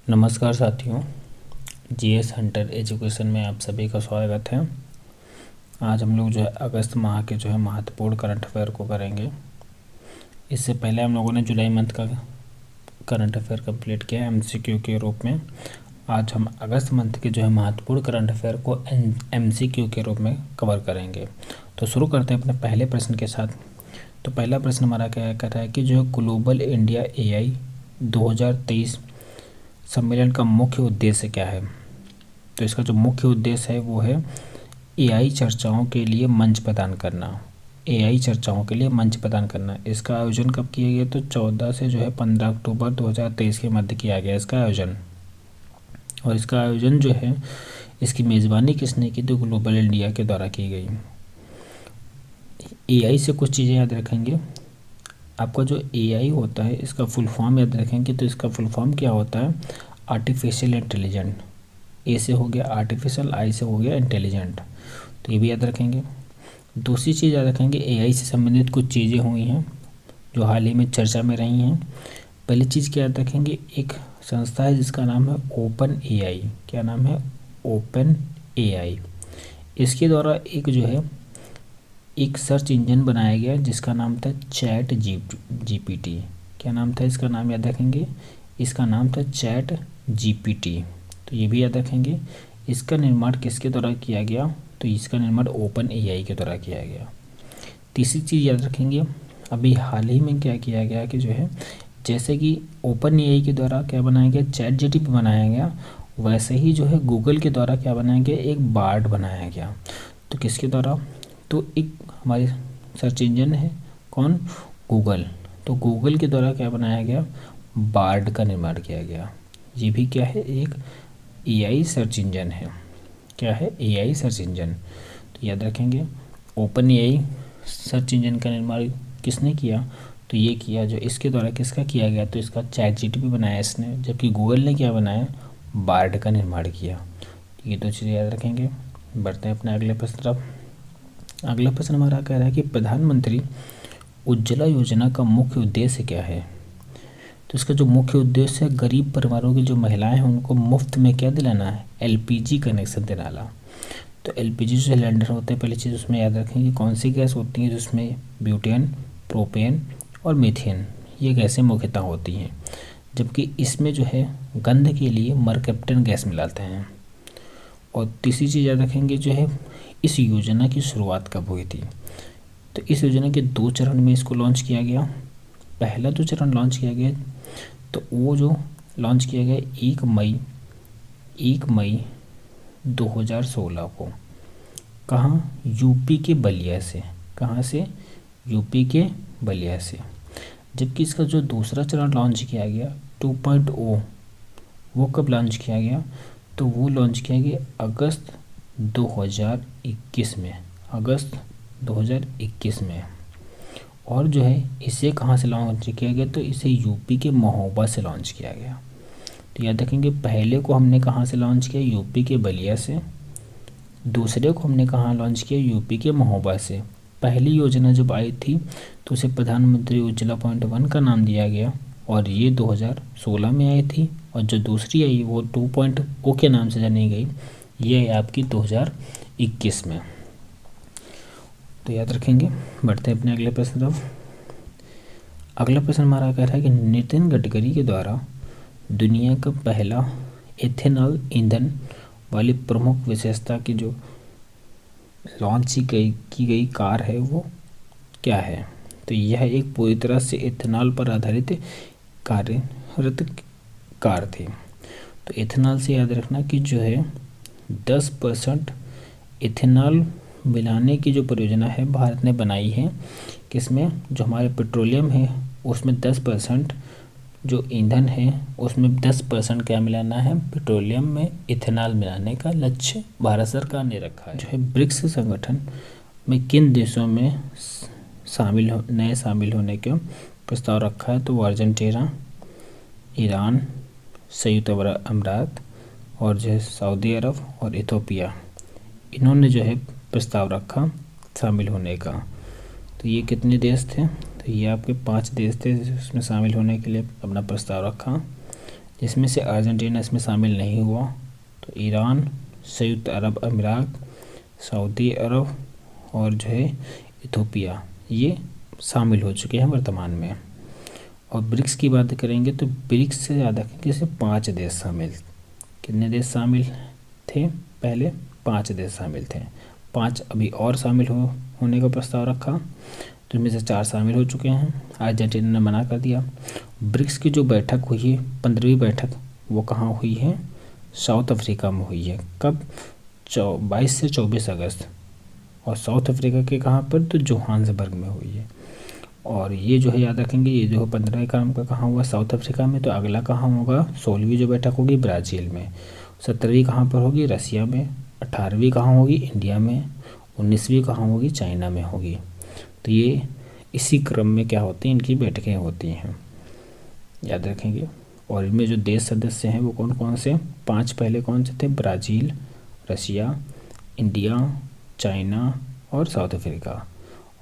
नमस्कार साथियों, GS Hunter education में आप सभी का स्वागत है। आज हम लोग जो है अगस्त माह के जो है महत्वपूर्ण करंट अफेयर को करेंगे। इससे पहले हम लोगों ने जुलाई मंथ का करंट अफेयर कंप्लीट किया है एमसीक्यू के रूप में। आज हम अगस्त मंथ के जो है महत्वपूर्ण करंट अफेयर को एमसीक्यू के रूप में कवर करेंगे। तो शुरू करते हैं अपने पहले प्रश्न के साथ। तो पहला प्रश्न हमारा क्या कर रहा है कि जो है ग्लोबल इंडिया एआई 2023 सम्मेलन का मुख्य उद्देश्य क्या है। तो इसका जो मुख्य उद्देश्य है वो है एआई चर्चाओं के लिए मंच प्रदान करना। एआई चर्चाओं के लिए मंच प्रदान करना। इसका आयोजन कब किया गया? तो 14 से जो है 15 अक्टूबर 2023 के मध्य किया गया इसका आयोजन। और इसका आयोजन जो है, इसकी मेज़बानी किसने की? तो ग्लोबल इंडिया के द्वारा की गई। एआई से कुछ चीज़ें याद रखेंगे। आपका जो एआई होता है इसका फुल फॉर्म याद रखेंगे। तो इसका फुल फॉर्म क्या होता है? Artificial intelligent. ए से हो गया आर्टिफिशियल, आई से हो गया इंटेलिजेंट। तो ये भी याद रखेंगे। दूसरी चीज़ याद रखेंगे, एआई से संबंधित कुछ चीज़ें हुई हैं जो हाल ही में चर्चा में रही हैं। पहली चीज़ क्या याद रखेंगे, एक संस्था है जिसका नाम है ओपन एआई। क्या नाम है? Open AI. इसके द्वारा एक सर्च इंजन बनाया गया जिसका नाम था चैट जीपीटी। क्या नाम था इसका? नाम याद रखेंगे, इसका नाम था चैट जीपीटी। तो ये भी याद रखेंगे। इसका निर्माण किसके द्वारा किया गया? तो इसका निर्माण ओपन एआई के द्वारा किया गया। तीसरी चीज़ याद रखेंगे, अभी हाल ही में क्या किया गया कि जो है, जैसे कि ओपन एआई के द्वारा क्या बनाया गया, चैट जीपीटी बनाया गया, वैसे ही जो है गूगल के द्वारा क्या बनाया गया, एक बार्ड बनाया गया। तो किसके द्वारा? तो एक हमारी सर्च इंजन है, कौन? गूगल। तो गूगल के द्वारा क्या बनाया गया? बार्ड का निर्माण किया गया। ये भी क्या है? एक एआई सर्च इंजन है। क्या है? AI search engine. तो याद रखेंगे, ओपन एआई सर्च इंजन का निर्माण किसने किया? तो ये किया जो इसके द्वारा किसका किया गया? तो इसका चैट जीपीटी बनाया इसने, जबकि गूगल ने क्या बनाया? बार्ड का निर्माण किया। ये दो चीज़ें याद रखेंगे। बढ़ते हैं अपने अगले प्रश्न तरफ। अगला प्रश्न हमारा कह रहा है कि प्रधानमंत्री उज्ज्वला योजना का मुख्य उद्देश्य क्या है। तो इसका जो मुख्य उद्देश्य है, गरीब परिवारों की जो महिलाएं हैं उनको मुफ्त में क्या दिलाना है? एलपीजी कनेक्शन दिलाना। तो एलपीजी जो सिलेंडर होते हैं, पहली चीज़ उसमें याद रखेंगे कौन सी गैस होती है, जिसमें ब्यूटेन, प्रोपेन और मीथेन, ये गैसें मुख्यतः होती हैं। जबकि इसमें जो है गंध के लिए मरकैप्टन गैस मिलाते हैं। और तीसरी चीज़ याद रखेंगे, जो है इस योजना की शुरुआत कब हुई थी? तो इस योजना के 2 चरण में इसको लॉन्च किया गया। पहला जो चरण लॉन्च किया गया, तो वो जो लॉन्च किया गया 1 मई 2016 को। कहाँ? यूपी के बलिया से। कहाँ से? यूपी के बलिया से। जबकि इसका जो दूसरा चरण लॉन्च किया गया 2.0, वो कब लॉन्च किया गया? तो वो लॉन्च किया गया अगस्त 2021 में। अगस्त 2021 में। और जो है इसे कहाँ से लॉन्च किया गया? तो इसे यूपी के महोबा से लॉन्च किया गया। तो याद रखेंगे, पहले को हमने कहाँ से लॉन्च किया? यूपी के बलिया से। दूसरे को हमने कहाँ लॉन्च किया? यूपी के महोबा से। पहली योजना जब आई थी तो उसे प्रधानमंत्री उज्ज्वला पॉइंट 1 का नाम दिया गया, और ये 2016 में आई थी। और जो दूसरी आई वो 2.0 के नाम से जानी गई, ये है आपकी 2021 में। तो याद रखेंगे। बढ़ते हैं अपने अगले प्रश्न तरफ। अगला प्रश्न हमारा कह रहा है कि नितिन गडकरी के द्वारा दुनिया का पहला एथेनॉल ईंधन वाली प्रमुख विशेषता की जो लॉन्च की गई कार है वो क्या है? तो यह एक पूरी तरह से एथेनॉल पर आधारित कार्यरत कार थी। तो एथेनॉल से याद रखना कि जो है 10% इथेनॉल मिलाने की जो परियोजना है भारत ने बनाई है। किसमें? जो हमारे पेट्रोलियम है उसमें 10% जो ईंधन है उसमें 10% क्या मिलाना है? पेट्रोलियम में इथेनॉल मिलाने का लक्ष्य भारत सरकार ने रखा है। जो है ब्रिक्स संगठन में किन देशों में शामिल होने का प्रस्ताव रखा है? तो वो अर्जेंटीना, ईरान, संयुक्त अरब अमीरात और जो है सऊदी अरब और इथोपिया, इन्होंने जो है प्रस्ताव रखा शामिल होने का। तो ये कितने देश थे? तो ये आपके 5 देश थे जिसमें शामिल होने के लिए अपना प्रस्ताव रखा। जिसमें से अर्जेंटीना इसमें शामिल नहीं हुआ। तो ईरान, संयुक्त अरब अमीरात, सऊदी अरब और जो है इथोपिया, ये शामिल हो चुके हैं वर्तमान में। और ब्रिक्स की बात करेंगे तो ब्रिक्स से ज़्यादा किसी 5 देश शामिल। कितने देश शामिल थे पहले? 5 देश शामिल थे। 5 अभी और शामिल होने का प्रस्ताव रखा, तो इनमें से 4 शामिल हो चुके हैं। अर्जेंटीना ने मना कर दिया। ब्रिक्स की जो बैठक हुई है, 15वीं बैठक, वो कहाँ हुई है? साउथ अफ्रीका में हुई है। कब? 22 से 24 अगस्त। और साउथ अफ्रीका के कहाँ पर? तो जोहान्सबर्ग में हुई है। और ये जो है याद रखेंगे, ये जो 15वें काम का कहाँ हुआ? साउथ अफ्रीका में। तो अगला कहाँ होगा? 16वीं जो बैठक होगी ब्राज़ील में। 17वीं कहाँ पर होगी? रसिया में। 18वीं कहाँ होगी? इंडिया में। 19वीं कहाँ होगी? चाइना में होगी। तो ये इसी क्रम में क्या होती हैं? इनकी बैठकें होती हैं, याद रखेंगे। और इनमें जो देश सदस्य हैं वो कौन कौन से? 5 पहले कौन से थे? ब्राज़ील, रसिया, इंडिया, चाइना और साउथ अफ्रीका।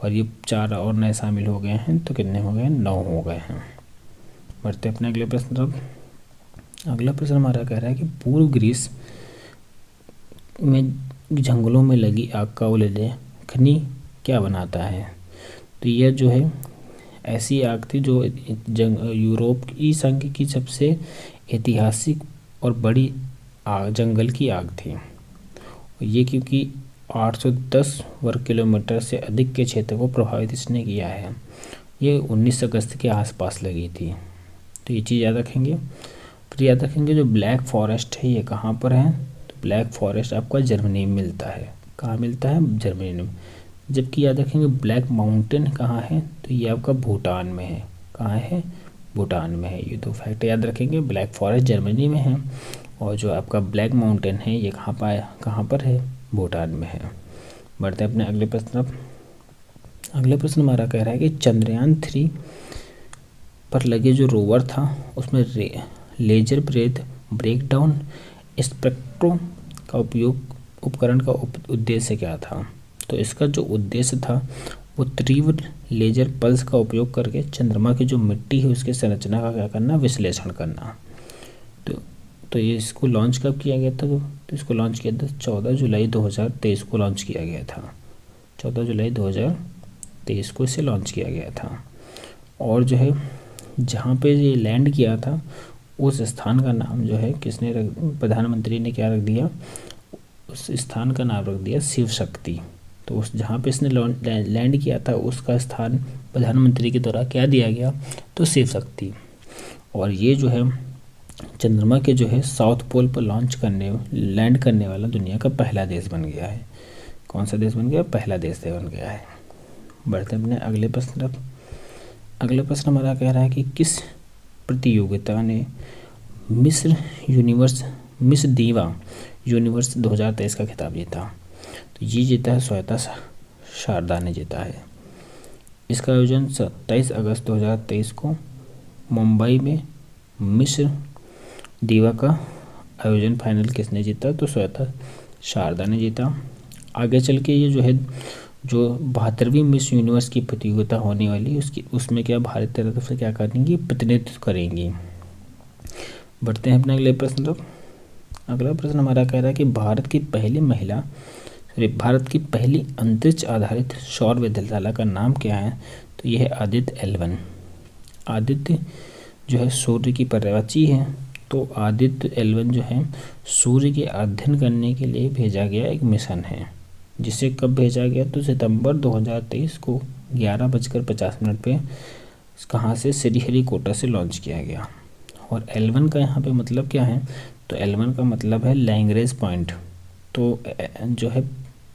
और ये 4 और नए शामिल हो गए हैं, तो कितने हो गए? 9 हो गए हैं। बढ़ते अपने अगले प्रश्न तरफ। अगला प्रश्न हमारा कह रहा है कि पूर्व ग्रीस में जंगलों में लगी आग का उल्लेखनीय क्या बनाता है? तो यह जो है ऐसी आग थी जो यूरोप की संघ की सबसे ऐतिहासिक और बड़ी जंगल की आग थी। ये क्योंकि 810 वर्ग किलोमीटर से अधिक के क्षेत्र को प्रभावित इसने किया है। ये 19 अगस्त के आसपास लगी थी, तो ये चीज़ याद रखेंगे। फिर याद रखेंगे जो ब्लैक फॉरेस्ट है ये कहाँ पर है? तो ब्लैक फॉरेस्ट आपका जर्मनी में मिलता है। कहाँ मिलता है? जर्मनी में। जबकि याद रखेंगे ब्लैक माउंटेन कहाँ है? तो ये आपका भूटान में है। कहाँ है? भूटान में है। ये 2 फैक्ट याद रखेंगे। ब्लैक फॉरेस्ट जर्मनी में है और जो आपका ब्लैक माउंटेन है ये कहाँ पर है? भूटान में है। बढ़ते हैं अपने अगले प्रश्न तरफ। अगला प्रश्न हमारा कह रहा है कि चंद्रयान 3 पर लगे जो रोवर था उसमें लेजर ब्रेकडाउन स्पेक्ट्रो का उपकरण का उद्देश्य क्या था? तो इसका जो उद्देश्य था वो तीव्र लेजर पल्स का उपयोग करके चंद्रमा की जो मिट्टी है उसके संरचना का क्या करना? विश्लेषण करना। तो ये इसको लॉन्च कब किया गया था? तो इसको लॉन्च किया था 14 जुलाई 2023 को लॉन्च किया गया था। 14 जुलाई 2023 को इसे लॉन्च किया गया था। और जो है जहाँ पे ये लैंड किया था उस स्थान का नाम जो है किसने प्रधानमंत्री ने क्या रख दिया? उस स्थान का नाम रख दिया शिव शक्ति। तो उस जहाँ पे इसने लैंड किया था उसका स्थान प्रधानमंत्री के द्वारा क्या दिया गया? तो शिव शक्ति। और ये जो है चंद्रमा के जो है साउथ पोल पर लैंड करने वाला दुनिया का पहला देश बन गया है। कौन सा देश बन गया? पहला देश बन गया है। बढ़ते अपने अगले प्रश्न तरफ। अगला प्रश्न हमारा कह रहा है कि किस प्रतियोगिता ने मिस दीवा यूनिवर्स 2023 का खिताब जीता? तो ये जीता है श्वेता शारदा ने जीता है। इसका आयोजन 27 अगस्त 2023 को मुंबई में मिस दीवा का आयोजन फाइनल किसने जीता? तो श्वेता शारदा ने जीता। आगे चल के ये जो है जो 72वीं मिस यूनिवर्स की प्रतियोगिता होने वाली उसमें क्या भारत की तरफ से क्या करेंगी? प्रतिनिधित्व करेंगी। बढ़ते हैं अपने अगले प्रश्न तरफ। अगला प्रश्न हमारा कह रहा है कि भारत की पहली अंतरिक्ष आधारित सौर विद्युतशाला का नाम क्या है? तो यह है आदित्य L1। आदित्य जो है सूर्य की पर्यवेक्षी है। तो आदित्य L1 जो है सूर्य के अध्ययन करने के लिए भेजा गया एक मिशन है, जिसे कब भेजा गया? तो सितंबर 2023 को 11:50 पे कहाँ से? श्रीहरिकोटा से लॉन्च किया गया। और L1 का यहाँ पे मतलब क्या है? तो L1 का मतलब है लैग्रेंज पॉइंट। तो जो है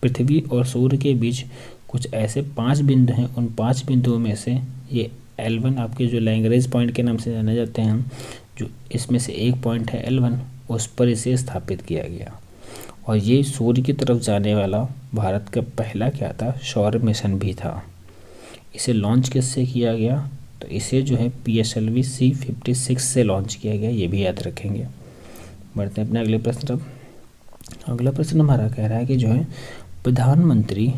पृथ्वी और सूर्य के बीच कुछ ऐसे 5 बिंदु हैं, उन 5 बिंदुओं में से ये L1 आपके जो लैग्रेंज पॉइंट के नाम से जाने जाते हैं, जो इसमें से एक पॉइंट है L1, उस पर इसे स्थापित किया गया। और ये सूर्य की तरफ जाने वाला भारत का पहला क्या था? सौर मिशन भी था। इसे लॉन्च किससे किया गया? तो इसे जो है PSLV C56 से लॉन्च किया गया, ये भी याद रखेंगे। बढ़ते हैं अपने अगले प्रश्न तरफ। अगला प्रश्न हमारा कह रहा है कि जो है प्रधानमंत्री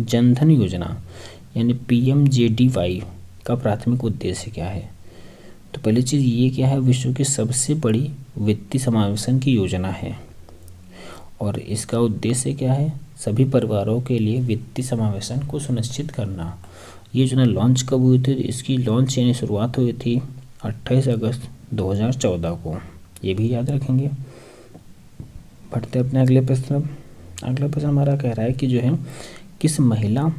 जनधन योजना यानी PMJDY का प्राथमिक उद्देश्य क्या है? तो पहली चीज़ ये क्या है, विश्व की सबसे बड़ी वित्तीय समावेशन की योजना है और इसका उद्देश्य क्या है, सभी परिवारों के लिए वित्तीय समावेशन को सुनिश्चित करना। ये योजना लॉन्च कब हुई थी, इसकी लॉन्च यानी शुरुआत हुई थी 28 अगस्त 2014 को, ये भी याद रखेंगे। बढ़ते अपने अगले प्रश्न। अगला प्रश्न हमारा कह रहा है कि जो है किस महिला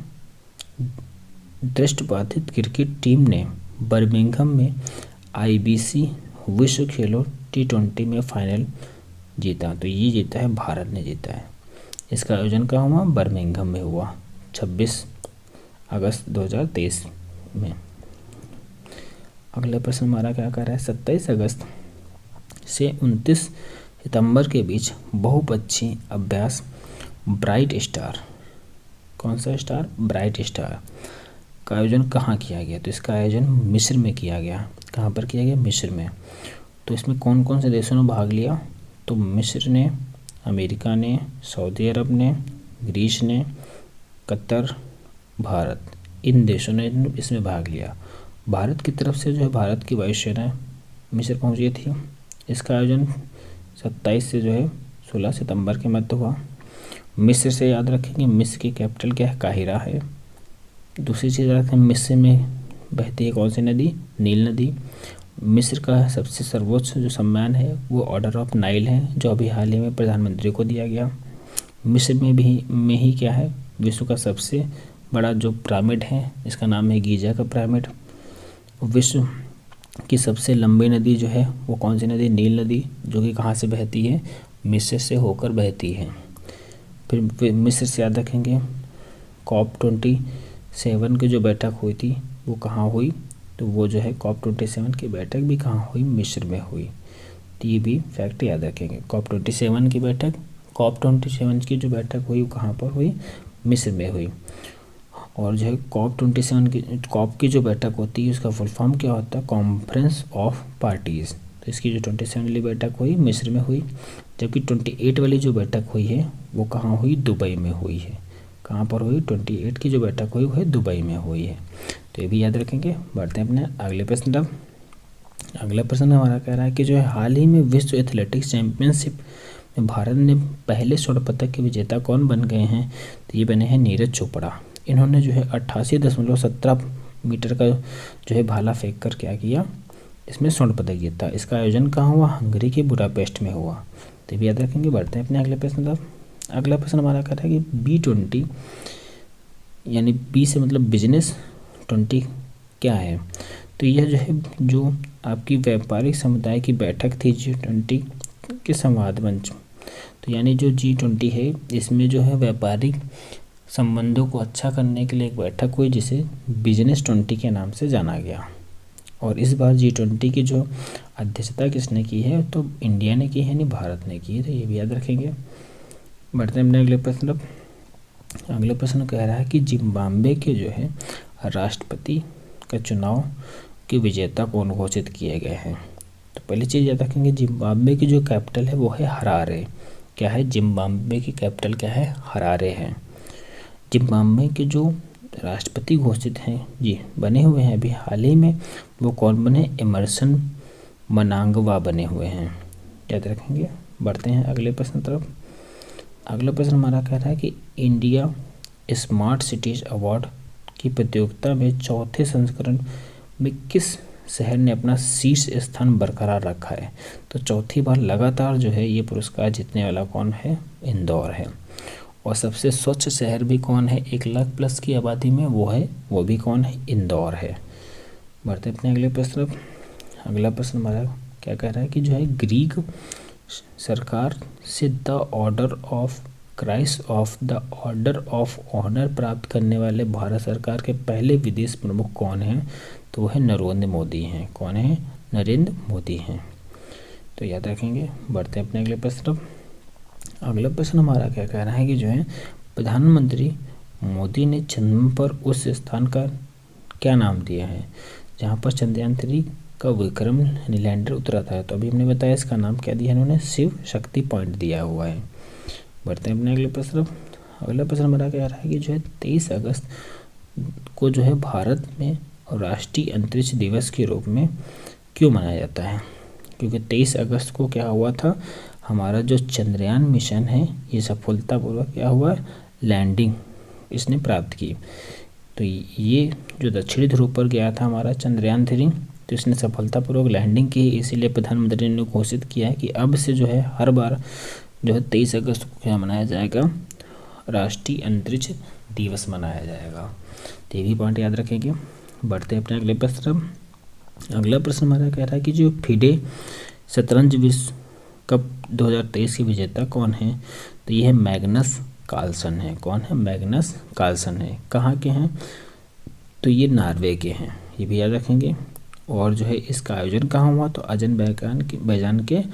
दृष्टिबाधित क्रिकेट टीम ने बर्मिंघम में IBC विश्व खेलों T20 में फाइनल जीता। तो ये जीता है, भारत ने जीता है। इसका आयोजन कहाँ हुआ, बर्मिंघम में हुआ 26 अगस्त 2023 में। अगला प्रश्न हमारा क्या कर रहा है, 27 अगस्त से 29 सितंबर के बीच बहुपक्षीय अभ्यास ब्राइट स्टार, कौन सा स्टार, ब्राइट स्टार का आयोजन कहाँ किया गया। तो इसका आयोजन मिस्र में किया गया। कहाँ पर किया गया, मिस्र में। तो इसमें कौन कौन से देशों ने भाग लिया, तो मिस्र ने, अमेरिका ने, सऊदी अरब ने, ग्रीस ने, कतर, भारत, इन देशों ने इसमें भाग लिया। भारत की तरफ से जो है भारत की वायुसेना मिस्र पहुंची थी। इसका आयोजन 27 से जो है 16 सितंबर के मध्य हुआ। मिस्र से याद रखेंगे, मिस्र की कैपिटल क्या है, काहिरा है। दूसरी चीज़ याद रखें, मिस्र में बहती है कौन सी नदी, नील नदी। मिस्र का सबसे सर्वोच्च जो सम्मान है वो ऑर्डर ऑफ नाइल है, जो अभी हाल ही में प्रधानमंत्री को दिया गया। मिस्र में ही क्या है, विश्व का सबसे बड़ा जो पिरामिड है, इसका नाम है गीजा का पिरामिड। विश्व की सबसे लंबी नदी जो है वो कौन सी नदी, नील नदी, जो कि कहाँ से बहती है, मिस्र से होकर बहती है। फिर मिस्र से याद रखेंगे, COP27 की जो बैठक हुई थी वो कहाँ हुई, तो वो जो है COP27 की बैठक भी कहाँ हुई, मिस्र में हुई। तो ये भी फैक्ट याद रखेंगे। COP27 की बैठक, COP27 की जो बैठक हुई वो कहाँ पर हुई, मिस्र में हुई। और जो है COP27 की, COP की जो बैठक होती है उसका फुल फॉर्म क्या होता है, कॉन्फ्रेंस ऑफ पार्टीज़। तो इसकी जो 27 वाली बैठक हुई मिस्र में हुई, जबकि 28 वाली जो बैठक हुई है वो कहाँ हुई, दुबई में हुई है। कहाँ पर हुई, 28 की जो बैठक हुई वो है दुबई में हुई है। तो ये भी याद रखेंगे। बढ़ते हैं अपने अगले प्रश्न तक। अगला प्रश्न हमारा कह रहा है कि जो है हाल ही में विश्व एथलेटिक्स चैंपियनशिप में भारत ने पहले स्वर्ण पदक के विजेता कौन बन गए हैं, तो ये बने हैं नीरज चोपड़ा। इन्होंने जो है 88.17 मीटर का जो है भाला फेंक कर क्या किया, इसमें स्वर्ण पदक जीता। इसका आयोजन कहाँ हुआ, हंगरी के बुडापेस्ट में हुआ। तो भी याद रखेंगे। बढ़ते हैं अपने अगले प्रश्न तक। अगला प्रश्न हमारा कह रहा है कि B20 यानी B से मतलब बिजनेस 20 क्या है। तो यह जो है जो आपकी व्यापारिक समुदाय की बैठक थी G20 के संवाद मंच। तो यानी जो G20 है इसमें जो है व्यापारिक संबंधों को अच्छा करने के लिए एक बैठक हुई जिसे बिजनेस 20 के नाम से जाना गया। और इस बार G20 की जो अध्यक्षता किसने की है, तो इंडिया ने की है, नहीं भारत ने की है। तो ये भी याद रखेंगे। बढ़ते हैं अपने अगले प्रश्न पर। अगले प्रश्न कह रहा है कि जिम्बाब्वे के जो है राष्ट्रपति का चुनाव के विजेता कौन घोषित किए गए हैं। तो पहली चीज़ याद रखेंगे, जिम्बाब्वे की जो कैपिटल है वो है हरारे। क्या है, जिम्बाब्वे की कैपिटल क्या है, हरारे है। जिम्बाब्वे के जो राष्ट्रपति घोषित हैं जी बने हुए हैं अभी हाल ही में, वो कौन बने, एमरसन मनांगवा बने हुए हैं, याद रखेंगे। बढ़ते हैं अगले प्रश्न तरफ। अगला प्रश्न हमारा कह रहा है कि इंडिया स्मार्ट सिटीज अवार्ड की प्रतियोगिता में चौथे संस्करण में किस शहर ने अपना शीर्ष स्थान बरकरार रखा है। तो चौथी बार लगातार जो है ये पुरस्कार जीतने वाला कौन है, इंदौर है। और सबसे स्वच्छ शहर भी कौन है, 1 लाख प्लस की आबादी में वो भी कौन है, इंदौर है। बढ़ते अपने अगले प्रश्न। अगला प्रश्न हमारा क्या कह रहा है कि जो है ग्रीक सरकार से the order of Christ of the order of honour प्राप्त करने वाले भारत सरकार के पहले विदेश प्रमुख कौन हैं, तो वो है नरेंद्र मोदी हैं। कौन है, नरेंद्र मोदी हैं। तो याद रखेंगे। बढ़ते हैं अपने अगले प्रश्न। अगला प्रश्न हमारा क्या कह रहा है कि जो है प्रधानमंत्री मोदी ने चंद्रमा पर उस स्थान का क्या नाम दिया है जहाँ पर चंद्रयान 3 का विक्रम लैंडर उतरा था। तो अभी हमने बताया इसका नाम क्या दिया इन्होंने, शिव शक्ति पॉइंट दिया हुआ है। बढ़ते हैं अपने अगले प्रश्न। अगला प्रश्न हमारा कह रहा है कि जो है 23 अगस्त को जो है भारत में राष्ट्रीय अंतरिक्ष दिवस के रूप में क्यों मनाया जाता है? क्योंकि 23 अगस्त को क्या हुआ था, हमारा जो चंद्रयान मिशन है ये सफलतापूर्वक क्या हुआ, लैंडिंग इसने प्राप्त की। तो ये जो दक्षिणी ध्रुव पर गया था हमारा चंद्रयान 3, तो इसने सफलतापूर्वक लैंडिंग की। इसीलिए प्रधानमंत्री ने घोषित किया है कि अब से जो है हर बार जो है 23 अगस्त को क्या मनाया जाएगा, राष्ट्रीय अंतरिक्ष दिवस मनाया जाएगा। तो ये भी पॉइंट याद रखेंगे। बढ़ते हैं अपने अगले प्रश्न। अगला प्रश्न हमारा कह रहा है कि जो फिडे शतरंज विश्व कप 2023 के विजेता कौन है? तो ये है मैग्नस कार्लसन है। कौन है? मैग्नस कार्लसन है। कहाँ के हैं? तो ये नॉर्वे के हैं, ये भी याद रखेंगे। और जो है इसका आयोजन कहाँ हुआ? तो अजरबैजान के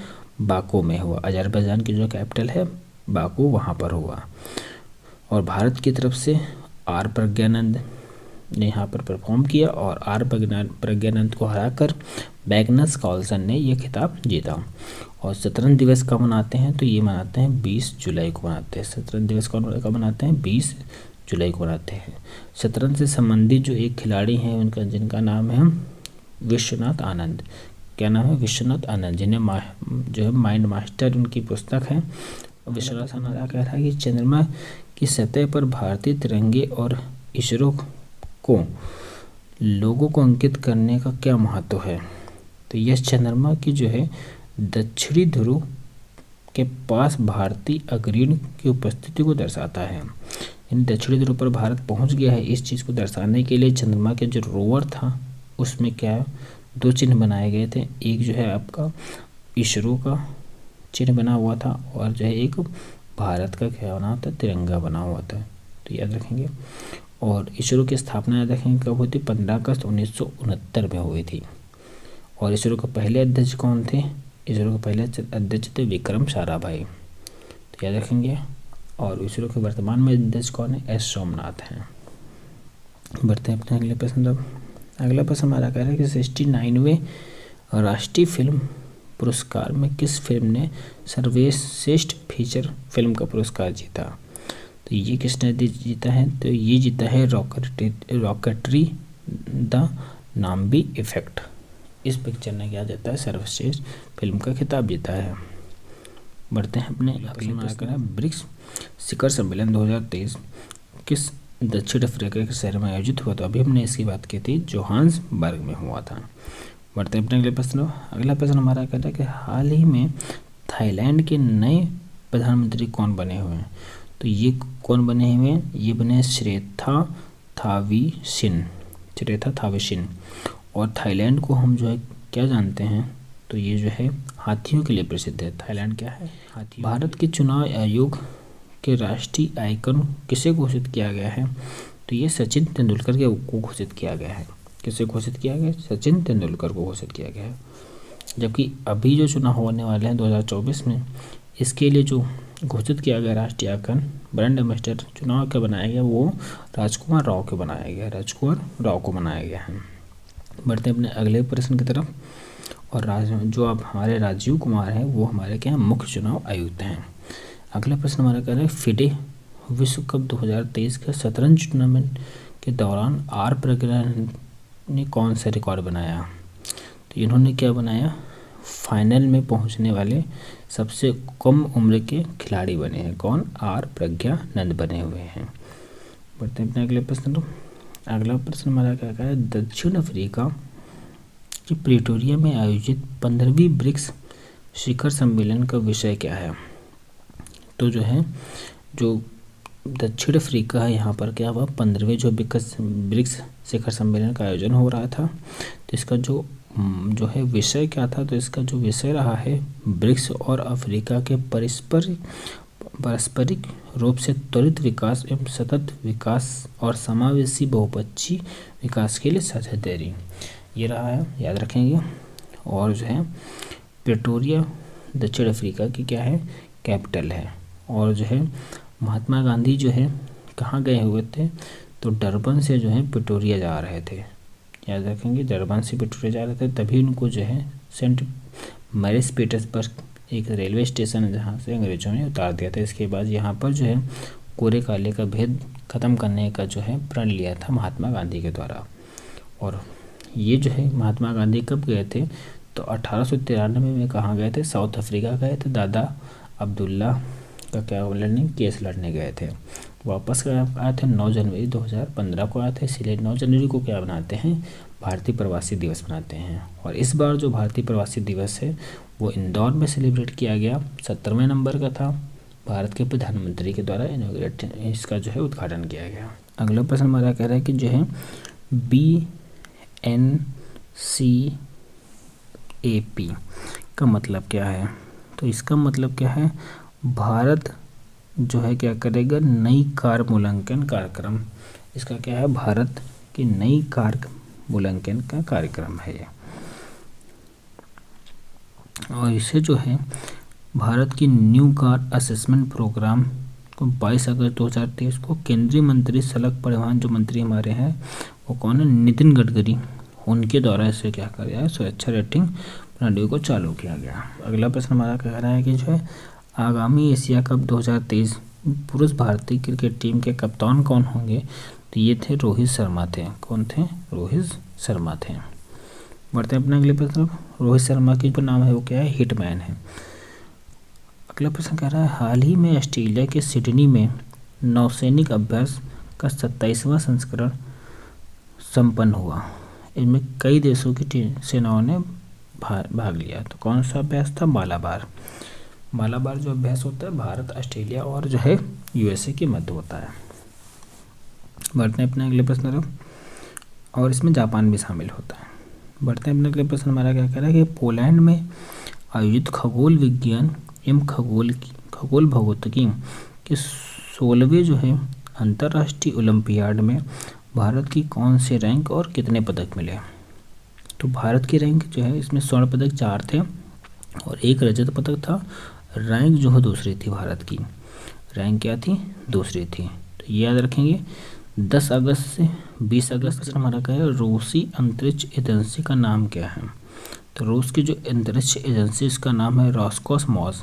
बाकू में हुआ। अजरबैजान की जो कैपिटल है बाकू, वहाँ पर हुआ। और भारत की तरफ से आर प्रज्ञानंद ने यहाँ पर परफॉर्म किया और आर प्रज्ञानंद को हराकर मैग्नस कार्लसन ने यह खिताब जीता। और शतरंज दिवस कब मनाते हैं? तो ये मनाते हैं 20 जुलाई को मनाते हैं। शतरंज दिवस कब मनाते हैं? 20 जुलाई को मनाते हैं। शतरंज से संबंधित जो एक खिलाड़ी हैं उनका जिनका नाम है विश्वनाथ आनंद। क्या नाम है? विश्वनाथ आनंद, जिन्हें जो है माइंड मास्टर उनकी पुस्तक है। विश्वनाथ आनंद कह रहा है कि चंद्रमा की सतह पर भारतीय तिरंगे और इसरो को लोगों को अंकित करने का क्या महत्व है? तो यह चंद्रमा की जो है दक्षिणी ध्रुव के पास भारतीय अग्रणी की उपस्थिति को दर्शाता है। यानी दक्षिणी ध्रुव पर भारत पहुंच गया है, इस चीज़ को दर्शाने के लिए चंद्रमा के जो रोवर था उसमें क्या 2 चिन्ह बनाए गए थे। एक जो है आपका इसरो का चिन्ह बना हुआ था और जो है एक भारत का क्या बना था, तिरंगा बना हुआ था। तो याद रखेंगे। और इसरो की स्थापना याद रखेंगे कब हुई थी? 15 अगस्त 1969 में हुई थी। और इसरो के पहले अध्यक्ष कौन थे? इसरो के पहले अध्यक्ष थे विक्रम साराभाई। तो याद रखेंगे। और इसरो के वर्तमान में अध्यक्ष कौन है? एस सोमनाथ हैं। बढ़ते हैं अपने अगले प्रश्न तब। अगला प्रश्न हमारा कह रहा है कि 69वें राष्ट्रीय फिल्म पुरस्कार में किस फिल्म ने सर्वश्रेष्ठ फीचर फिल्म का पुरस्कार जीता? तो ये किसने जीता है? तो ये जीता है रॉकेटरी द नाम्बी इफेक्ट। इस पिक्चर ने क्या जीता है? सर्वश्रेष्ठ फिल्म का खिताब जीता है। बढ़ते हैं अपने अगले प्रश्न। ब्रिक्स शिखर सम्मेलन 2023 किस दक्षिण अफ्रीका के शहर में आयोजित हुआ? तो अभी हमने इसकी बात की थी, जोहान्सबर्ग में हुआ था। बढ़ते हैं अपने अगले प्रश्न। अगला प्रश्न हमारा कहता है कि हाल ही में थाईलैंड के नए प्रधानमंत्री कौन बने हुए हैं? तो ये कौन बने हुए हैं? ये बने श्रेथा थाविसिन। और थाईलैंड को हम जो है क्या जानते हैं? तो ये जो है हाथियों के लिए प्रसिद्ध है। थाईलैंड क्या है? हाथी। भारत के चुनाव आयोग के राष्ट्रीय आइकन किसे घोषित किया गया है? तो ये सचिन तेंदुलकर को घोषित किया गया है। किसे घोषित किया गया? सचिन तेंदुलकर को घोषित किया गया है। जबकि अभी जो चुनाव होने वाले हैं 2024 में, इसके लिए जो घोषित किया गया राष्ट्रीय आइकन ब्रांड एम्बेसडर चुनाव का बनाया गया वो राजकुमार राव को बनाया गया है। बढ़ते हैं अपने अगले प्रश्न की तरफ। और जो अब हमारे राजीव कुमार हैं वो हमारे क्या मुख्य चुनाव आयुक्त हैं। अगला प्रश्न हमारा कह रहा है फिडे विश्व कप 2023 के शतरंज टूर्नामेंट के दौरान आर प्रज्ञानंद ने कौन सा रिकॉर्ड बनाया? तो इन्होंने क्या बनाया? फाइनल में पहुंचने वाले सबसे कम उम्र के खिलाड़ी बने हैं। कौन? आर प्रज्ञानंद बने हुए हैं। बढ़ते हैं अपने अगले प्रश्न तो। अगला प्रश्न हमारा क्या कह रहा है दक्षिण अफ्रीका की प्रिटोरिया में आयोजित 15वीं ब्रिक्स शिखर सम्मेलन का विषय क्या है? तो जो है जो दक्षिण अफ्रीका है यहाँ पर क्या हुआ 15वें जो ब्रिक्स शिखर सम्मेलन का आयोजन हो रहा था। तो इसका जो है विषय क्या था? तो इसका जो विषय रहा है ब्रिक्स और अफ्रीका के पारस्परिक रूप से त्वरित विकास एवं सतत विकास और समावेशी बहुपक्षीय विकास के लिए साझेदारी, ये रहा है, याद रखेंगे। और जो है प्रिटोरिया दक्षिण अफ्रीका की क्या है? कैपिटल है। और जो है महात्मा गांधी जो है कहाँ गए हुए थे? तो डरबन से जो है प्रिटोरिया जा रहे थे, याद रखेंगे। डरबन से प्रिटोरिया जा रहे थे, तभी उनको जो है सेंट मैरिस पीटर्सबर्ग एक रेलवे स्टेशन है जहाँ से अंग्रेजों ने उतार दिया था। इसके बाद यहाँ पर जो है कोरे काले का भेद खत्म करने का जो है प्रण लिया था महात्मा गांधी के द्वारा। और ये जो है महात्मा गांधी कब गए थे, तो 1893 में कहाँ गए थे, साउथ अफ्रीका गए थे, दादा अब्दुल्ला का क्या लड़ने, केस लड़ने गए थे। वापस आए थे 9 जनवरी 2015 को आए थे, इसीलिए 9 जनवरी को क्या बनाते हैं, भारतीय प्रवासी दिवस बनाते हैं। और इस बार जो भारतीय प्रवासी दिवस है वो इंदौर में सेलिब्रेट किया गया, 70वें नंबर का था। भारत के प्रधानमंत्री के द्वारा इनॉग्रेट इसका जो है उद्घाटन किया गया। अगला प्रश्न हमारा कह रहा है कि जो है BNCAP का मतलब क्या है, तो इसका मतलब क्या है, भारत जो है क्या करेगा, नई कार मूल्यांकन कार्यक्रम। इसका क्या है, भारत की नई कार मूल्यांकन का कार्यक्रम है ये। और इसे जो है भारत की न्यू कार असेसमेंट प्रोग्राम को 22 अगस्त 2023 को केंद्रीय मंत्री सड़क परिवहन जो मंत्री हमारे हैं वो कौन है, नितिन गडकरी, उनके द्वारा इसे क्या कर गया है, सुरक्षा रेटिंग प्रणाली को चालू किया गया। अगला प्रश्न हमारा कह रहा है कि जो है आगामी एशिया कप 2023 पुरुष भारतीय क्रिकेट टीम के कप्तान कौन होंगे, तो ये थे रोहित शर्मा थे। कौन थे, रोहित शर्मा थे। बढ़ते हैं अपने अगले प्रश्न। रोहित शर्मा की जो नाम है वो क्या है, हिटमैन है। अगला प्रश्न कह रहा है हाल ही में ऑस्ट्रेलिया के सिडनी में नौसैनिक अभ्यास का 27वां संस्करण संपन्न हुआ। इनमें कई देशों की सेनाओं ने भाग लिया। तो कौन सा अभ्यास था, मालाबार। मालाबार जो अभ्यास होता है भारत, ऑस्ट्रेलिया और जो है USA के मध्य होता है। बढ़ते हैं अपने अगले प्रश्न तरफ, और इसमें जापान भी शामिल होता है। बढ़ते हैं अपने अगले प्रश्न हमारा क्या कह रहा है कि पोलैंड में आयोजित खगोल विज्ञान एवं खगोल भौतिकी के 16वें जो है अंतर्राष्ट्रीय ओलंपियाड में भारत की कौन से रैंक और कितने पदक मिले। तो भारत की रैंक जो है इसमें स्वर्ण पदक 4 थे और 1 रजत पदक था। रैंक जो है दूसरी थी, भारत की रैंक क्या थी, दूसरी थी। तो ये याद रखेंगे। 10 अगस्त से 20 अगस्त तक हमारा क्या है, रूसी अंतरिक्ष एजेंसी का नाम क्या है। तो रूस की जो अंतरिक्ष एजेंसी इसका नाम है रॉसकोसमॉस।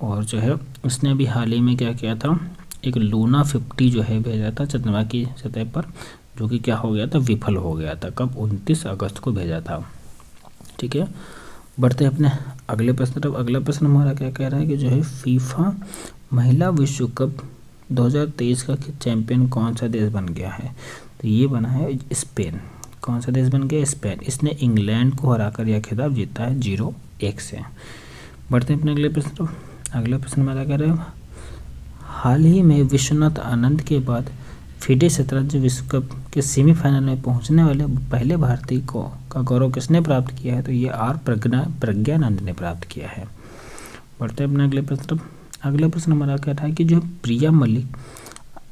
और जो है इसने अभी हाल ही में क्या किया था, एक लूना 50 जो है भेजा था चंद्रमा की सतह पर, जो कि क्या हो गया था, विफल हो गया था। कब, 29 अगस्त को भेजा था। ठीक है, बढ़ते हैं अपने अगले प्रश्न तरफ। अगला प्रश्न हमारा क्या कह रहा है कि जो है फीफा महिला विश्व कप 2023 का चैंपियन कौन सा देश बन गया है। तो ये बना है स्पेन। कौन सा देश बन गया, स्पेन। इसने इंग्लैंड को हराकर यह खिताब जीता है 0-1 से। बढ़ते हैं अपने अगले प्रश्न तरफ। अगला प्रश्न हमारा कह रहा है हाल ही में विश्वनाथ आनंद के बाद FIDE शतरंज विश्व कप के सेमीफाइनल में पहुंचने वाले पहले भारतीय को का गौरव किसने प्राप्त किया है। तो ये प्रज्ञानंद ने प्राप्त किया है। बढ़ते हैं अपने अगले प्रश्न। अगला प्रश्न हमारा कह रहा है कि जो प्रिया मलिक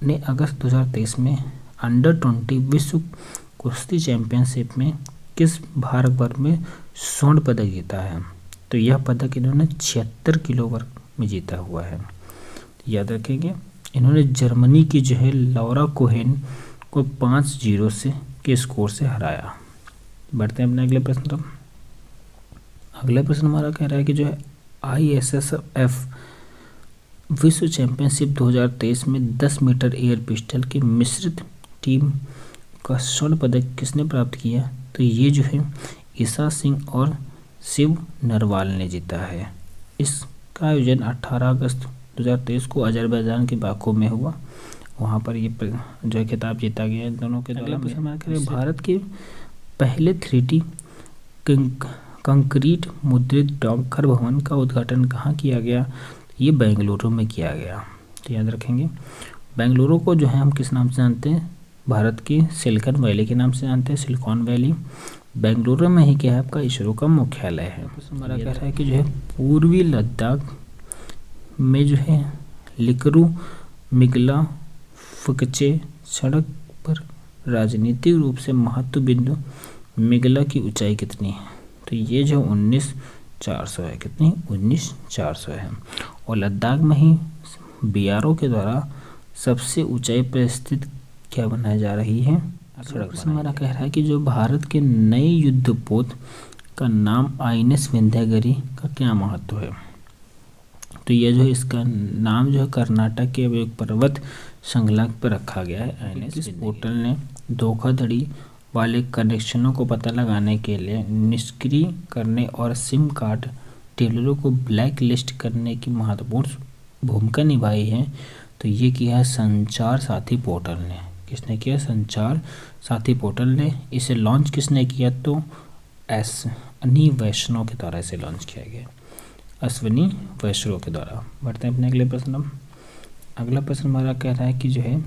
ने अगस्त 2023 में अंडर-20 विश्व कुश्ती चैंपियनशिप में किस भार वर्ग में स्वर्ण पदक जीता है। तो यह पदक इन्होंने 76 किलो वर्ग में जीता हुआ है। याद रखेंगे, इन्होंने जर्मनी की जो है लौरा कोहेन को 5-0 से के स्कोर से हराया। बढ़ते हैं अपने अगले प्रश्न तरफ। अगला प्रश्न हमारा कह रहा है कि जो है ISSF विश्व चैंपियनशिप 2023 में 10 मीटर एयर पिस्टल की मिश्रित टीम का स्वर्ण पदक किसने प्राप्त किया। तो ये जो है ईशा सिंह और शिव नरवाल ने जीता है। इसका आयोजन 18 अगस्त 2023 को अजरबैजान के बाकू में हुआ। वहाँ पर ये जो है खिताब जीता गया इन दोनों के द्वारा। भारत के पहले 3D कंक्रीट मुद्रित डाकघर भवन का उद्घाटन कहाँ किया गया। ये बेंगलुरु में किया गया। तो याद रखेंगे, बेंगलुरु को जो है हम किस नाम से जानते हैं, भारत की सिलिकॉन वैली के नाम से जानते हैं, सिलिकॉन वैली। बेंगलुरु में ही क्या है, आपका इसरो का मुख्यालय है। हमारा कह रहा है कि जो है पूर्वी लद्दाख में जो है लिकरू मिगला फकचे सड़क पर राजनीतिक रूप से महत्व बिंदु मिगला की ऊंचाई कितनी है। तो ये जो 19,400 है। कितनी, 19,400 है। और लद्दाख में ही BRO के द्वारा सबसे ऊंचाई पर स्थित क्या बनाई जा रही है, सड़क। हमारा कह रहा है कि जो भारत के नए युद्धपोत का नाम INS विंध्यागिरी का क्या महत्व है। तो ये जो है इसका नाम जो है कर्नाटक के एक पर्वत श्रृंखला पर रखा गया है। इस पोर्टल ने धोखाधड़ी वाले कनेक्शनों को पता लगाने के लिए निष्क्रिय करने और सिम कार्ड डीलरों को ब्लैक लिस्ट करने की महत्वपूर्ण भूमिका निभाई है। तो ये किया है संचार साथी पोर्टल ने। किसने किया? संचार साथी पोर्टल ने। इसे लॉन्च किसने किया? तो अश्विनी वैष्णव के द्वारा इसे लॉन्च किया गया, अश्विनी वैष्णव के द्वारा। बढ़ते हैं अपने अगले प्रश्न। अगला प्रश्न हमारा कह रहा है कि जो है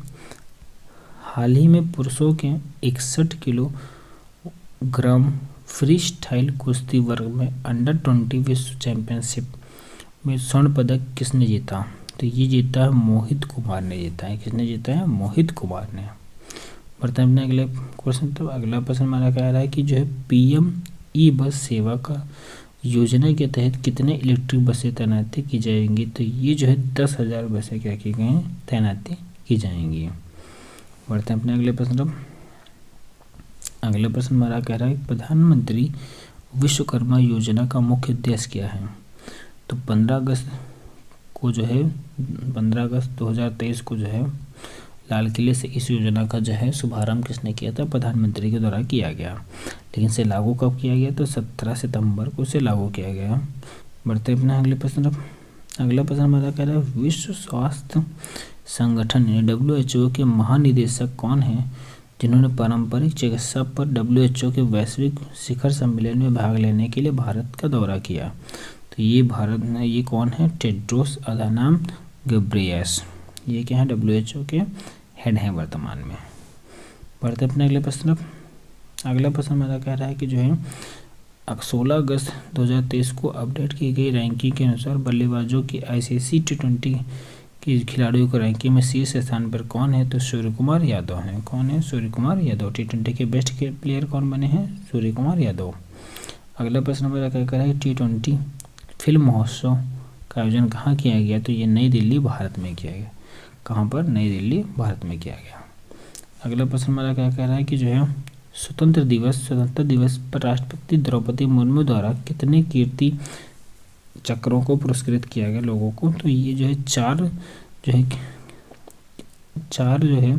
हाल ही में पुरुषों के 61 किलोग्राम फ्री स्टाइल कुश्ती वर्ग में अंडर 20 विश्व चैंपियनशिप में स्वर्ण पदक किसने जीता? तो ये जीता है मोहित कुमार ने जीता है। किसने जीता है? मोहित कुमार ने। बढ़ते हैं अपने अगले क्वेश्चन। तो अगला प्रश्न हमारा कह रहा है कि जो है पीएम ई बस सेवा का योजना के तहत कितने इलेक्ट्रिक बसें तैनाती की जाएंगी? तो ये जो है 10,000 बसें क्या की गई हैं? तैनाती की जाएंगी। बढ़ते हैं अपने अगले प्रश्न। अगला प्रश्न हमारा कह रहा है प्रधानमंत्री विश्वकर्मा योजना का मुख्य उद्देश्य क्या है? तो 15 अगस्त 2023 को जो है लाल किले से इस योजना का जो है शुभारंभ किसने किया था? प्रधानमंत्री के द्वारा किया गया। लेकिन इसे लागू कब किया गया? तो 17 सितंबर को इसे लागू किया गया। बढ़ते अपने अगले प्रश्न। अगला प्रश्न हमारा कह रहा है विश्व स्वास्थ्य संगठन WHO के महानिदेशक कौन हैं जिन्होंने पारंपरिक चिकित्सा पर WHO के वैश्विक शिखर सम्मेलन में भाग लेने के लिए भारत का दौरा किया? तो ये कौन है? Tedros अधानम Ghebreyesus. ये क्या है? WHO के हेड हैं वर्तमान में। बढ़ते अपने अगले प्रश्न। अगला प्रश्न हमारा कह रहा है कि जो है 16 अगस्त 2023 को अपडेट की गई रैंकिंग के अनुसार बल्लेबाजों की ICC T20 के खिलाड़ियों को रैंकिंग में शीर्ष स्थान पर कौन है? तो सूर्य कुमार यादव हैं। कौन है? सूर्य कुमार यादव। T20 के बेस्ट के प्लेयर कौन बने हैं? सूर्य कुमार यादव। अगला प्रश्न हमारा क्या कह रहा है T20 फिल्म महोत्सव का आयोजन कहाँ किया गया? तो ये नई दिल्ली भारत में किया गया। कहाँ पर? नई दिल्ली भारत में किया गया। अगला प्रश्न हमारा क्या कह रहा है कि जो है स्वतंत्रता दिवस पर राष्ट्रपति द्रौपदी मुर्मू द्वारा कितने कीर्ति चक्रों को पुरस्कृत किया गया लोगों को? तो ये जो है चार जो है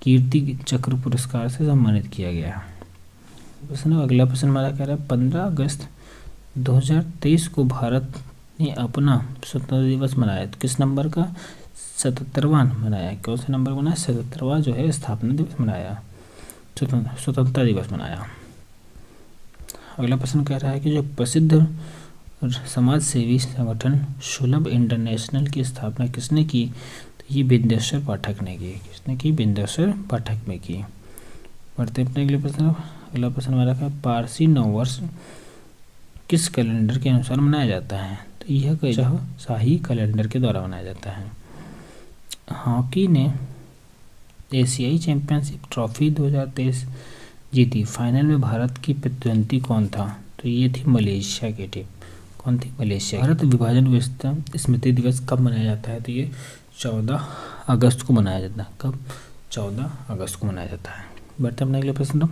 कीर्ति चक्र पुरस्कार से सम्मानित किया गया। अगला प्रश्न हमारा कह रहा है 15 अगस्त 2023 को भारत ने अपना स्वतंत्रता दिवस मनाया। तो किस नंबर का? 77वां मनाया। कौन सा नंबर बनाया? 77वां जो है स्थापना दिवस मनाया, स्वतंत्रता दिवस मनाया। अगला प्रश्न कह रहा है कि जो प्रसिद्ध समाज सेवी संगठन सुलभ इंटरनेशनल की स्थापना किसने की? तो ये बिंदेश्वर पाठक ने की। किसने की? बिंदेश्वर पाठक ने की। बढ़ते अपने अगले प्रश्न। अगला प्रश्न हमारा है पारसी नववर्ष किस कैलेंडर के अनुसार मनाया जाता है? तो यह शाही कैलेंडर के द्वारा मनाया जाता है। हॉकी ने एशियाई चैंपियनशिप ट्रॉफी 2023 जीती। फाइनल में भारत की प्रतिद्वंदी कौन था? तो ये थी मलेशिया की टीम। कौन थी? मलेशिया। भारत विभाजन विजेता स्मृति दिवस कब मनाया जाता है? तो ये 14 अगस्त को मनाया जाता है। कब? 14 अगस्त को मनाया जाता है। बढ़ते अपने अगले प्रश्न।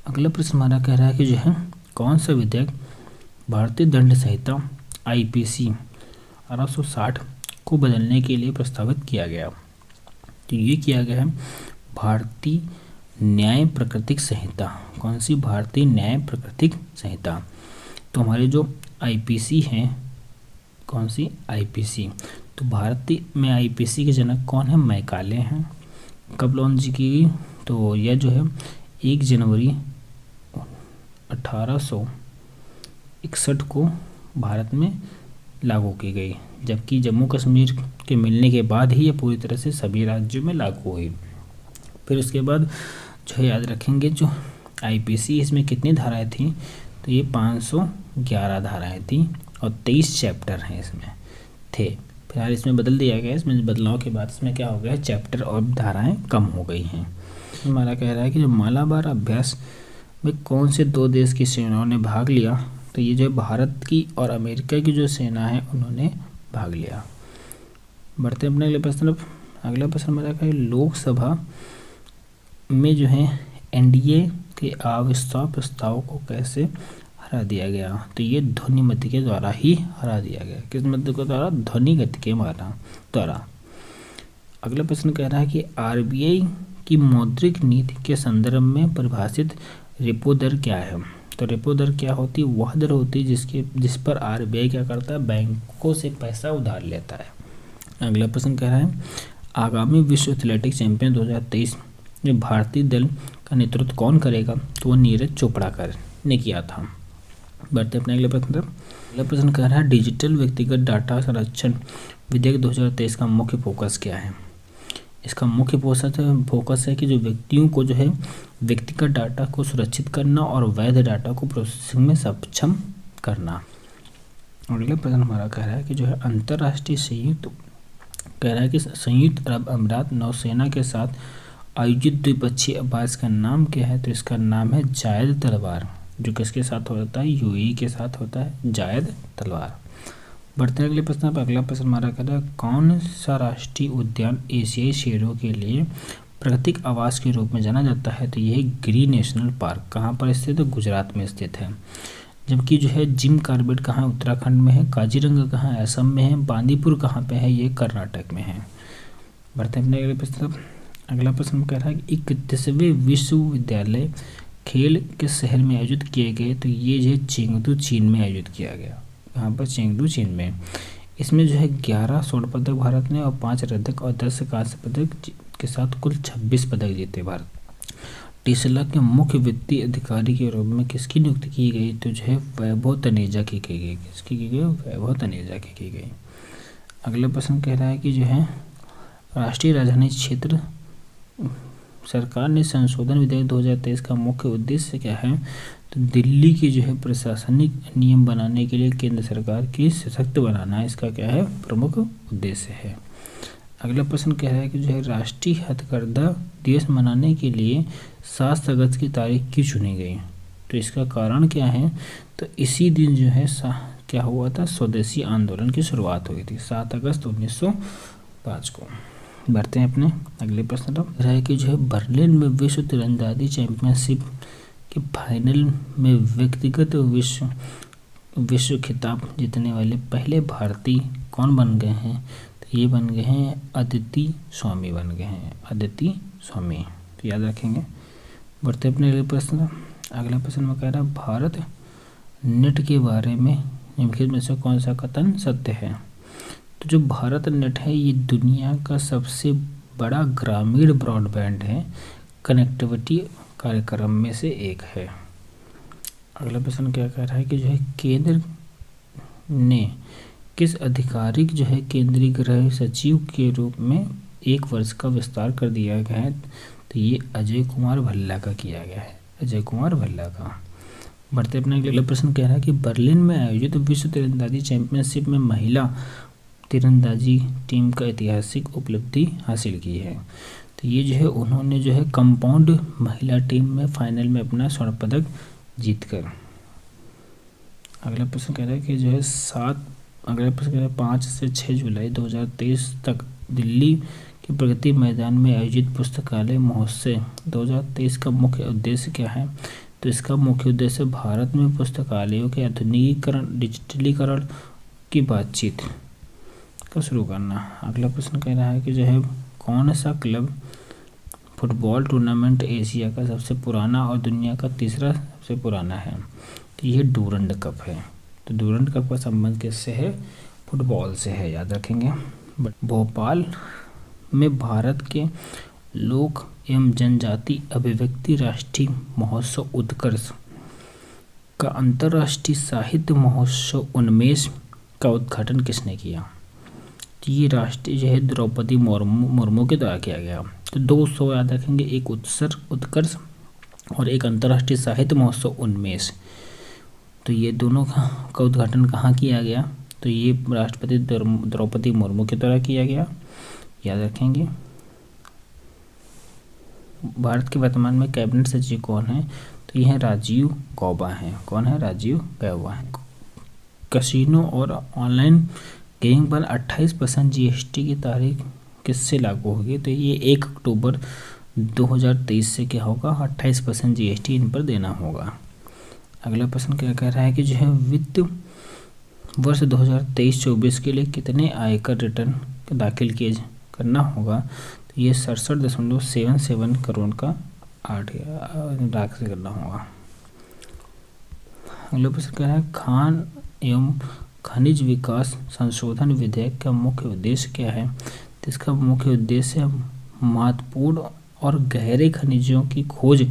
अगला प्रश्न हमारा कह रहा है कि जो है कौन सा विधेयक भारतीय दंड संहिता IPC 1860 को बदलने के लिए प्रस्तावित किया गया? तो ये किया गया है भारतीय न्याय प्राकृतिक संहिता। कौन सी? भारतीय न्याय प्राकृतिक संहिता। तो हमारे जो IPC हैं, कौन सी? IPC। तो भारतीय में IPC के जनक कौन है? मैकाले हैं। कब लॉन्च की गई? तो यह जो है 1 जनवरी 1861 को भारत में लागू की गई, जबकि जम्मू कश्मीर के मिलने के बाद ही ये पूरी तरह से सभी राज्यों में लागू हुई। फिर उसके बाद जो है याद रखेंगे जो IPC इसमें कितनी धाराएं थी? तो ये 511 धाराएं थी और 23 चैप्टर हैं इसमें थे। फिलहाल इसमें बदल दिया गया। इसमें बदलाव के बाद इसमें क्या हो गया? चैप्टर और धाराएं कम हो गई हैं। हमारा कह रहा है कि जो मालाबार अभ्यास में कौन से 2 देश की सेनाओं ने भाग लिया? तो ये जो भारत की और अमेरिका की जो सेना है उन्होंने भाग लिया। बढ़ते अपने अगले प्रश्न। अगला प्रश्न हमारा है लोकसभा में जो है NDA के अविश्वास प्रस्ताव को कैसे हरा दिया गया। तो ये ध्वनि मत के द्वारा ही हरा दिया गया। किस मत के द्वारा? ध्वनि गति के द्वारा। अगला प्रश्न कह रहा है कि आरबीआई की मौद्रिक नीति के संदर्भ में परिभाषित रेपो दर क्या है? तो रेपो दर क्या होती है? वह दर होती है जिस पर आरबीआई क्या करता है? बैंकों से पैसा उधार लेता है। अगला प्रश्न कह रहा है आगामी विश्व एथलेटिक्स चैंपियन 2023 में भारतीय दल का नेतृत्व कौन करेगा? तो वो नीरज चोपड़ा ने किया था। बढ़ते अपने अगले प्रश्न पर। अगला प्रश्न कह रहा है डिजिटल व्यक्तिगत डाटा संरक्षण विधेयक 2023 का मुख्य फोकस क्या है? इसका मुख्य फोकस है कि जो व्यक्तियों को जो है व्यक्तिगत डाटा को सुरक्षित करना और वैध डाटा को प्रोसेसिंग में सक्षम करना। अगला प्रश्न हमारा कह रहा है कि जो है अंतर्राष्ट्रीय संयुक्त अरब अमीरात नौसेना के साथ आयोजित द्विपक्षीय अभ्यास का नाम क्या है? तो इसका नाम है जायद तलवार। जो किसके साथ होता है? यूएई के साथ होता है जायद तलवार। बढ़ते हैं अगले प्रश्न पर। अगला प्रश्न हमारा कह रहा है कौन सा राष्ट्रीय उद्यान एशियाई शेरों के लिए प्राकृतिक आवास के रूप में जाना जाता है? तो यह गिर नेशनल पार्क कहाँ पर स्थित है? गुजरात में स्थित है। जबकि जो है जिम कॉर्बेट कहाँ है? उत्तराखंड में है। काजीरंगा कहाँ है? असम में है। बांदीपुर कहाँ पे है? ये कर्नाटक में है। बढ़ते हैं अपने अगले प्रश्न। अगला प्रश्न कह रहा है कि 31वें विश्वविद्यालय खेल के शहर में आयोजित किए गए। तो ये जो है चेंगतू चीन में आयोजित किया गया। यहाँ पर चेंगतू चीन में। इसमें जो है 11 स्वर्ण पदक भारत ने और 5 रजत और 10 कांस्य पदक के साथ कुल 26 पदक जीते भारत। टेस्ला के मुख्य वित्तीय अधिकारी के रूप में किसकी नियुक्ति की गई? तो जो है वैभव तनेजा की गई। किसकी की गई? वैभव तनेजा की गई। अगला प्रश्न कह रहा है कि जो है राष्ट्रीय राजधानी क्षेत्र सरकार ने संशोधन विधेयक 2023 का मुख्य उद्देश्य क्या है? तो दिल्ली की जो है प्रशासनिक नियम बनाने के लिए केंद्र सरकार की सशक्त बनाना इसका क्या है? प्रमुख उद्देश्य है। अगला प्रश्न कह रहा है कि जो है राष्ट्रीय हथकरघा दिवस मनाने के लिए 7 अगस्त की तारीख क्यों चुनी गई? तो इसका कारण क्या है? तो इसी दिन जो है क्या हुआ था? स्वदेशी आंदोलन की शुरुआत हुई थी 7 अगस्त 1905 को। बढ़ते हैं अपने अगले प्रश्न पर। है कि जो है बर्लिन में विश्व तीरंदाजी चैंपियनशिप के फाइनल में व्यक्तिगत विश्व खिताब जीतने वाले पहले भारतीय कौन बन गए हैं? तो ये बन गए हैं अदिति स्वामी बन गए हैं। अदिति स्वामी, तो याद रखेंगे। बढ़ते अपने अगले प्रश्न। अगला प्रश्न में कह रहा है भारत नेट के बारे में निम्नलिखित में से कौन सा कथन सत्य है? तो जो भारत नेट है ये दुनिया का सबसे बड़ा ग्रामीण ब्रॉडबैंड है कनेक्टिविटी कार्यक्रम में से एक है। अगला प्रश्न क्या कह रहा है कि जो है केंद्र ने किस आधिकारिक जो है केंद्रीय गृह सचिव के रूप में 1 वर्ष का विस्तार कर दिया गया है? तो ये अजय कुमार भल्ला का किया गया है। अजय कुमार भल्ला का। बढ़ते अपने अगला प्रश्न कह रहा है कि बर्लिन में आयोजित विश्व तीरंदाजी चैंपियनशिप में महिला तीरंदाजी टीम का ऐतिहासिक उपलब्धि हासिल की है। तो ये जो है उन्होंने जो है कंपाउंड महिला टीम में फाइनल में अपना स्वर्ण पदक जीतकर। अगला प्रश्न कह रहा है कि जो है 5 से 6 जुलाई 2023 तक दिल्ली के प्रगति मैदान में आयोजित पुस्तकालय महोत्सव 2023 का मुख्य उद्देश्य क्या है? तो इसका मुख्य उद्देश्य भारत में पुस्तकालयों के आधुनिकीकरण, डिजिटलीकरण की बातचीत को शुरू करना। अगला प्रश्न कह रहा है कि जो है कौन सा क्लब फुटबॉल टूर्नामेंट एशिया का सबसे पुराना और दुनिया का तीसरा सबसे पुराना है? तो ये डूरंड कप है। तो डूरंड कप का संबंध किससे है? फुटबॉल से है, याद रखेंगे। भोपाल में भारत के लोक एवं जनजाति अभिव्यक्ति राष्ट्रीय महोत्सव उत्कर्ष का अंतर्राष्ट्रीय साहित्य महोत्सव उन्मेष का उद्घाटन किसने किया? तो ये राष्ट्रीय जो है द्रौपदी मुर्मू के द्वारा किया गया। तो 2 उत्सव याद रखेंगे, एक उत्कर्ष और एक अंतर्राष्ट्रीय साहित्य महोत्सव उन्मेष। तो ये दोनों का उद्घाटन कहाँ किया गया? तो ये राष्ट्रपति द्रौपदी मुर्मू के द्वारा किया गया, याद रखेंगे। भारत के वर्तमान में कैबिनेट सचिव कौन है? तो ये हैं राजीव गौबा हैं। कौन है? राजीव गौबा हैं। कैसीनो और ऑनलाइन गेमिंग पर 28% जीएसटी की तारीख किससे लागू होगी? तो ये 1 अक्टूबर 2023 से क्या होगा? 28% जीएसटी इन पर देना होगा। अगला प्रश्न क्या कह रहा है कि जो है वित्त वर्ष 2023-24 के लिए कितने आयकर रिटर्न दाखिल करना होगा। तो ये 67.77 करोड़ का 8 लाख से करना होगा। अगला प्रश्न कह रहा है खान एवं खनिज विकास संशोधन विधेयक का मुख्य उद्देश्य क्या है। तो इसका मुख्य उद्देश्य महत्वपूर्ण और गहरे खनिजों की खोज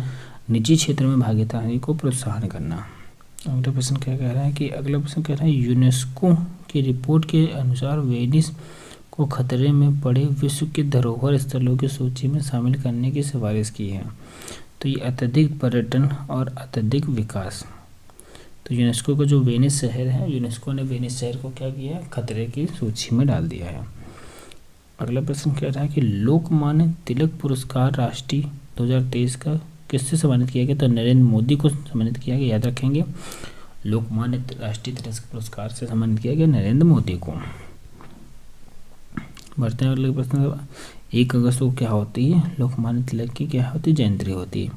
निजी क्षेत्र में भागीदारी को प्रोत्साहन करना। अगला प्रश्न क्या कह रहा है कि यूनेस्को की रिपोर्ट के अनुसार वेनिस को खतरे में पड़े विश्व के धरोहर स्थलों की सूची में शामिल करने की सिफारिश की है। तो ये अत्यधिक पर्यटन और अत्यधिक विकास। तो यूनेस्को का जो वेनिस शहर है, यूनेस्को ने वेनिस शहर को क्या किया है, खतरे की सूची में डाल दिया है। अगला प्रश्न कह रहा है कि लोकमान्य तिलक पुरस्कार राष्ट्रीय 2023 का किससे सम्मानित किया गया। तो नरेंद्र मोदी को सम्मानित किया गया, याद रखेंगे। लोकमान्य राष्ट्रीय तिलक पुरस्कार से सम्मानित किया गया नरेंद्र मोदी को। बढ़ते हैं अगले प्रश्न। 1 अगस्त को क्या होती है, लोकमान्य तिलक की क्या होती है, जयंती होती है।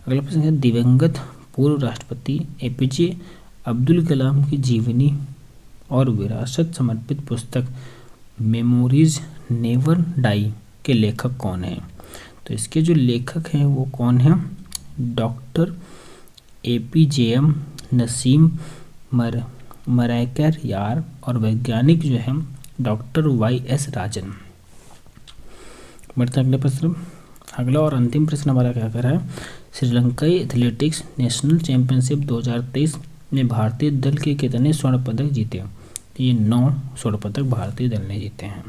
अगला प्रश्न है दिवंगत पूर्व राष्ट्रपति APJ अब्दुल कलाम की जीवनी और विरासत समर्पित पुस्तक मेमोरीज नेवर डाई के लेखक कौन हैं। तो इसके जो लेखक हैं वो कौन हैं, डॉक्टर APJM नसीम मरैकर यार और वैज्ञानिक जो है डॉक्टर YS राजन। बढ़ते अगले प्रश्न। अगला और अंतिम प्रश्न हमारा क्या कर रहा है, श्रीलंकाई एथलेटिक्स नेशनल चैंपियनशिप 2023 में भारतीय दल के कितने स्वर्ण पदक जीते। ये 9 स्वर्ण पदक भारतीय दल ने जीते हैं।